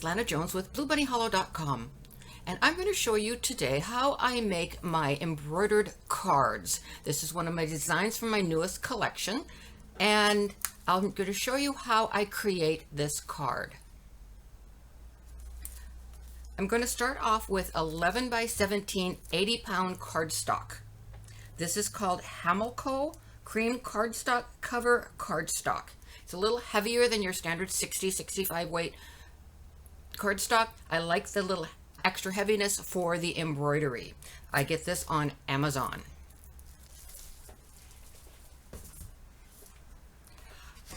Lana Jones with BlueBunnyHollow.com, and I'm going to show you today how I make my embroidered cards. This is one of my designs from my newest collection, and I'm going to show you how I create this card. I'm going to start off with 11 by 17 80-pound cardstock. This is called Hamilco Cream Cardstock Cover Cardstock. It's a little heavier than your standard 60-65 weight cardstock. I like the little extra heaviness for the embroidery. I get this on Amazon.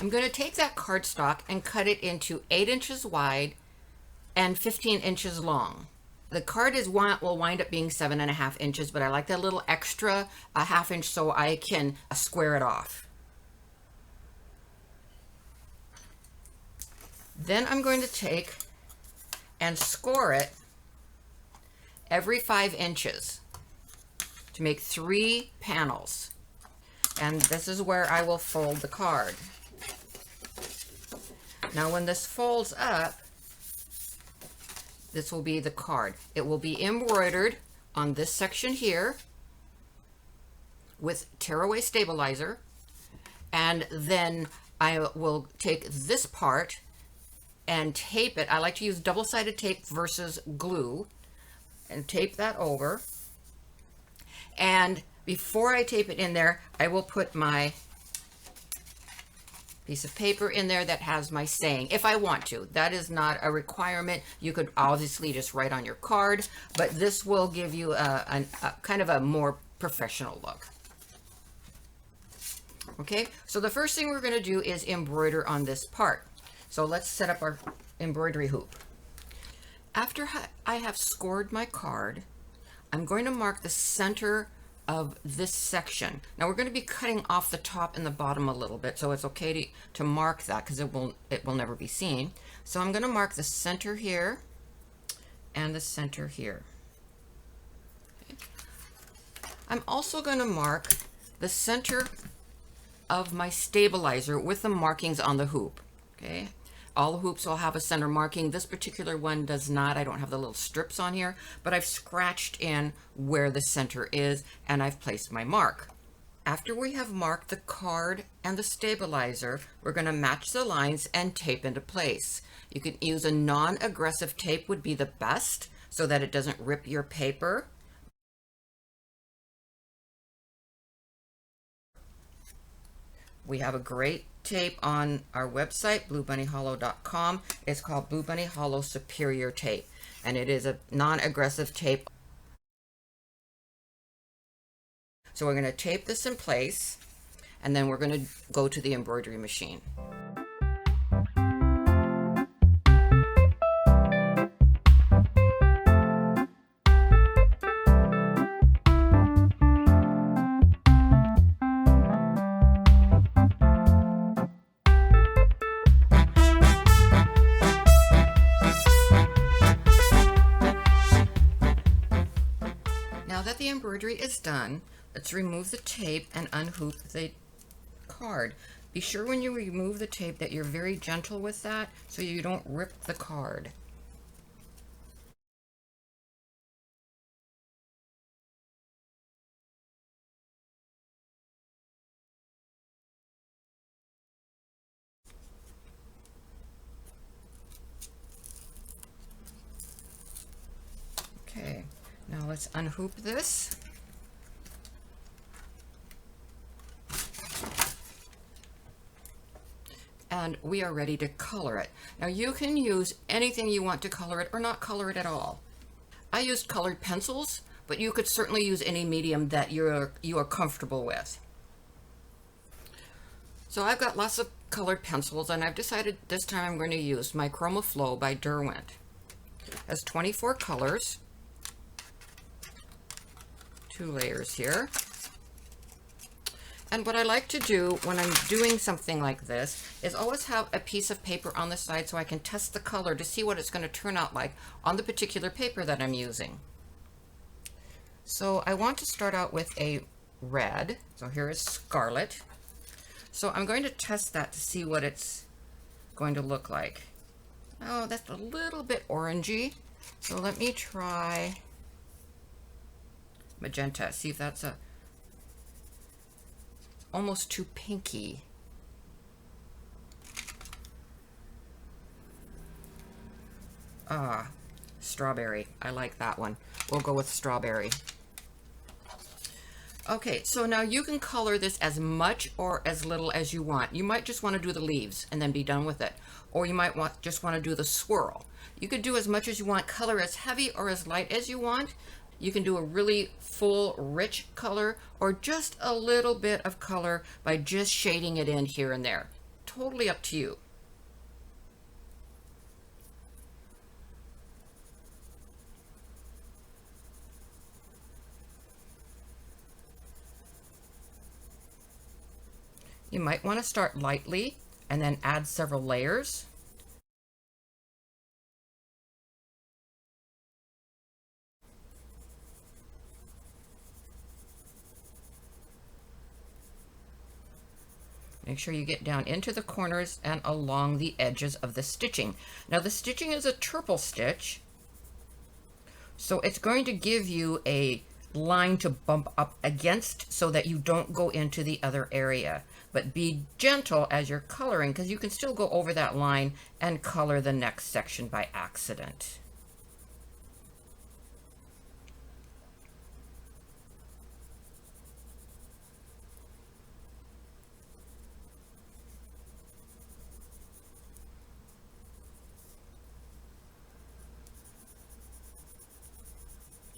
I'm going to take that cardstock and cut it into 8 inches wide and 15 inches long. The card will wind up being 7.5 inches, but I like that little extra a half inch so I can square it off. Then I'm going to take and score it every 5 inches to make 3 panels. And this is where I will fold the card. Now when this folds up, this will be the card. It will be embroidered on this section here with tearaway stabilizer, and then I will take this part and tape it. I like to use double-sided tape versus glue, and tape that over. And before I tape it in there, I will put my piece of paper in there that has my saying, if I want to. That is not a requirement. You could obviously just write on your card, but this will give you a kind of a more professional look. Okay, so the first thing we're going to do is embroider on this part. So let's set up our embroidery hoop. After I have scored my card, I'm going to mark the center of this section. Now we're going to be cutting off the top and the bottom a little bit, so it's okay to mark that because it will never be seen. So I'm going to mark the center here and the center here. Okay. I'm also going to mark the center of my stabilizer with the markings on the hoop. Okay. All the hoops will have a center marking. This particular one does not. I don't have the little strips on here, but I've scratched in where the center is and I've placed my mark. After we have marked the card and the stabilizer, we're going to match the lines and tape into place. You can use a non-aggressive tape would be the best so that it doesn't rip your paper. We have a great tape on our website, BlueBunnyHollow.com. It's called Blue Bunny Hollow Superior Tape, and it is a non-aggressive tape. So we're going to tape this in place, and then we're going to go to the embroidery machine. Now that the embroidery is done, let's remove the tape and unhoop the card. Be sure when you remove the tape that you're very gentle with that so you don't rip the card. Okay. Now let's unhoop this. And we are ready to color it. Now you can use anything you want to color it or not color it at all. I used colored pencils, but you could certainly use any medium that you are comfortable with. So I've got lots of colored pencils, and I've decided this time I'm going to use my Chroma Flow by Derwent. It has 24 colors. 2 layers here. And what I like to do when I'm doing something like this is always have a piece of paper on the side so I can test the color to see what it's going to turn out like on the particular paper that I'm using. So I want to start out with a red. So here is scarlet. So I'm going to test that to see what it's going to look like. Oh, that's a little bit orangey. So let me try magenta. See if that's almost too pinky. Strawberry. I like that one. We'll go with strawberry. Okay, so now you can color this as much or as little as you want. You might just want to do the leaves and then be done with it. Or you might just want to do the swirl. You could do as much as you want, color as heavy or as light as you want. You can do a really full, rich color or just a little bit of color by just shading it in here and there. Totally up to you. You might want to start lightly and then add several layers. Make sure you get down into the corners and along the edges of the stitching. Now the stitching is a triple stitch, so it's going to give you a line to bump up against so that you don't go into the other area. But be gentle as you're coloring, because you can still go over that line and color the next section by accident.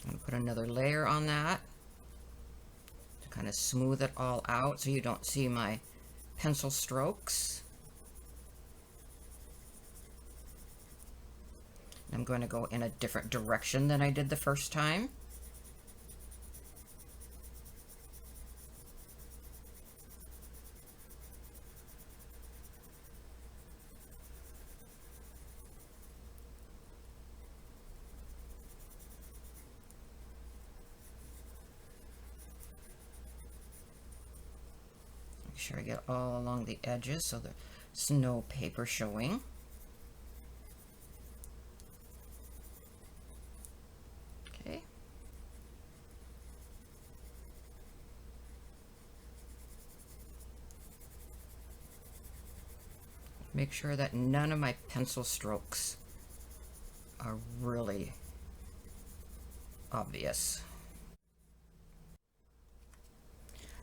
I'm going to put another layer on that to kind of smooth it all out so you don't see my pencil strokes. I'm going to go in a different direction than I did the first time. Make sure I get all along the edges so there's no paper showing. Okay. Make sure that none of my pencil strokes are really obvious.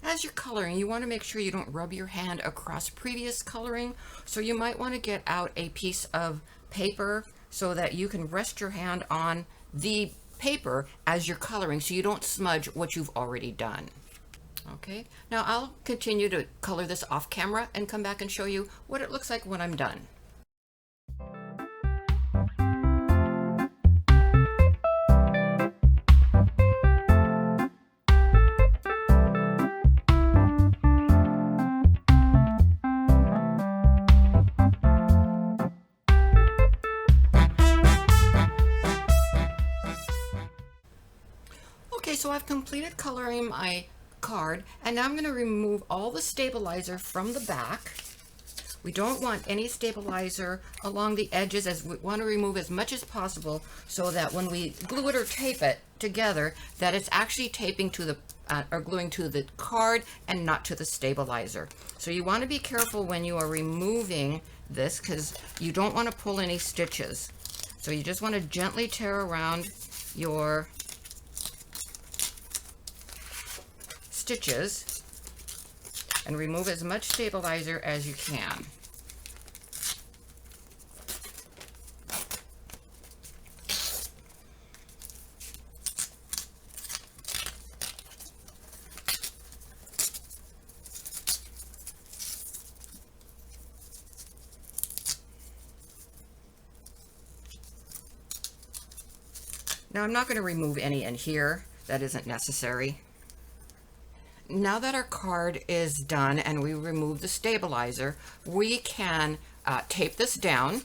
As you're coloring, you want to make sure you don't rub your hand across previous coloring, so you might want to get out a piece of paper so that you can rest your hand on the paper as you're coloring so you don't smudge what you've already done. Okay, now I'll continue to color this off camera and come back and show you what it looks like when I'm done. Okay, so I've completed coloring my card, and now I'm going to remove all the stabilizer from the back. We don't want any stabilizer along the edges, as we want to remove as much as possible so that when we glue it or tape it together, that it's actually taping to the or gluing to the card and not to the stabilizer. So you want to be careful when you are removing this, because you don't want to pull any stitches. So you just want to gently tear around your stitches and remove as much stabilizer as you can. Now I'm not going to remove any in here. That isn't necessary. Now that our card is done and we remove the stabilizer, we can tape this down.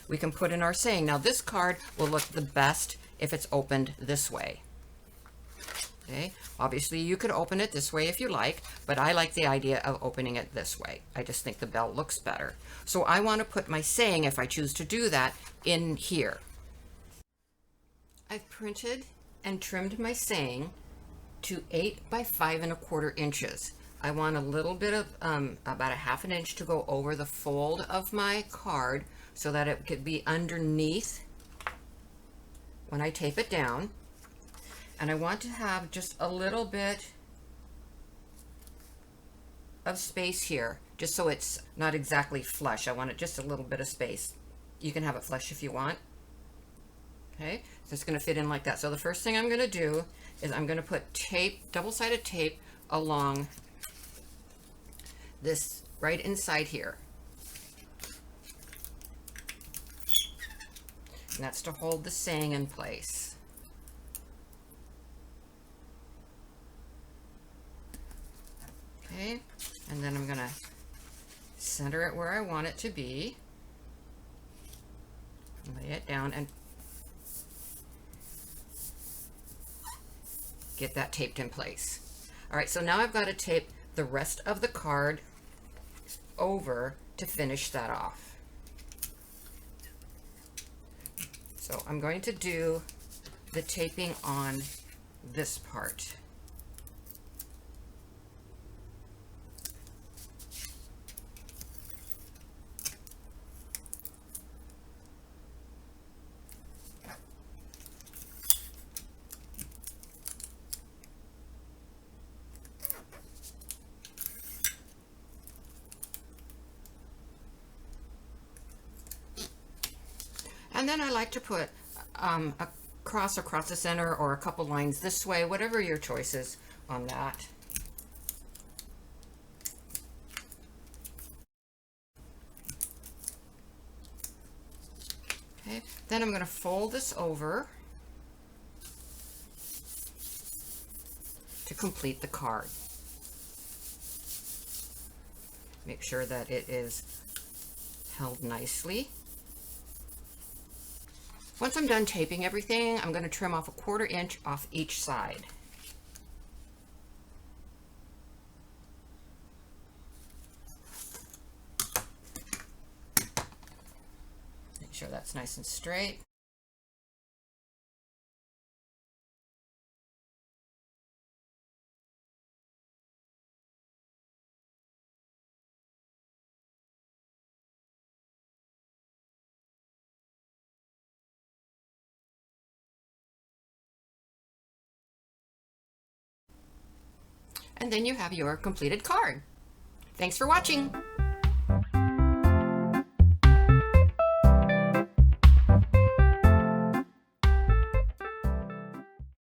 We can put in our saying. Now this card will look the best if it's opened this way. Okay, obviously you could open it this way if you like, but I like the idea of opening it this way. I just think the bell looks better. So I want to put my saying, if I choose to do that, in here. I've printed and trimmed my saying to 8 by 5 1/4 inches. I want a little bit of about a 1/2 inch to go over the fold of my card so that it could be underneath when I tape it down. And I want to have just a little bit of space here, just so it's not exactly flush. I want it just a little bit of space. You can have it flush if you want. Okay, so it's going to fit in like that. So the first thing I'm going to do is I'm going to put tape, double-sided tape, along this right inside here. And that's to hold the saying in place. Okay, and then I'm going to center it where I want it to be. Lay it down and get that taped in place. All right, so now I've got to tape the rest of the card over to finish that off. So I'm going to do the taping on this part. And then I like to put a cross across the center or a couple lines this way, whatever your choice is on that. Okay, then I'm going to fold this over to complete the card. Make sure that it is held nicely. Once I'm done taping everything, I'm going to trim off a 1/4 inch off each side. Make sure that's nice and straight. And then you have your completed card. Thanks for watching.